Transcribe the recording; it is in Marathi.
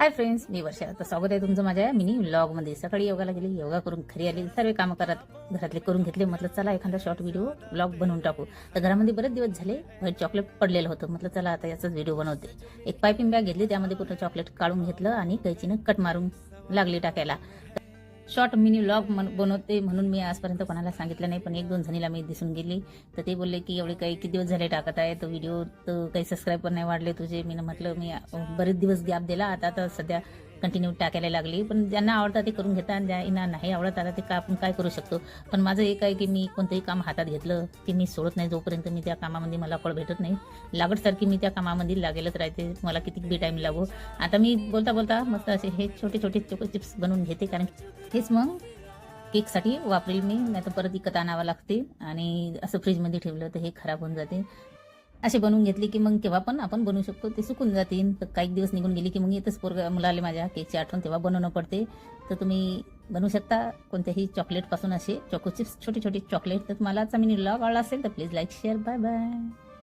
हाय फ्रेंड्स, मी वर्षा. तर स्वागत आहे तुमचं माझ्या मिनी व्लॉगमध्ये. सकाळी योगाला गेली, योगा करून घरी आली, सर्व कामं करत घरातले करून घेतले. म्हटलं चला एखादा शॉर्ट व्हिडिओ व्लॉग बनवून टाकू. तर घरामध्ये बरेच दिवस झाले व्हाईट चॉकलेट पडलेलं होतं. म्हटलं चला आता याचाच व्हिडिओ बनवते. एक पायपिंग बॅग घेतली, त्यामध्ये पूर्ण चॉकलेट काढून घेतलं आणि कैचीनं कट मारून लागली टाकायला. शॉर्ट मिनी व्लॉग बनवते म्हणून मी आजपर्यंत कोणाला सांगितलं नाही, पण एक दोन जणीला मी दिसून गेली. तर ते बोलले की एवढे काही किती दिवस झाले टाकत आहे तो व्हिडिओ, तर काही सबस्क्राईबर नाही वाढले तुझे. मी म्हटलं मी बरेच दिवस गॅप दिला, आता सध्या कंटिन्यू टाकायला लागली. पण ज्यांना आवडतं ते करून घेतात, ज्यांना नाही आवडत आता ते आपण काय करू शकतो. पण माझं एक आहे की मी कोणतंही काम हातात घेतलं की मी सोडत नाही जोपर्यंत मी त्या कामामध्ये मला फळ भेटत नाही. लागतसारखी मी त्या कामामध्ये लागेलच राहते, मला किती बी टाईम लागो. आता मी बोलता बोलता मस्त असे हे छोटे छोटे चोको चिप्स बनवून घेते, कारण हेच मग केकसाठी वापरेल मी, नाही तर परत विकत आणावं लागते आणि असं फ्रीजमध्ये ठेवलं तर हे खराब होऊन जाते. असे बनवून घेतले की मग केव्हा पण आपण बनवू शकतो, ते सुकून जातील. तर काही दिवस निघून गेली की मग येतच मुलाले माझ्या केकची आठवण, तेव्हा बनवणं पडते. तर तुम्ही बनवू शकता कोणत्याही चॉकलेटपासून असे चॉको चिप्स, छोटे छोटे चॉकलेट. तर तुम्हाला आजचा मिनी व्लॉग आवडला असेल तर please like share. Bye bye.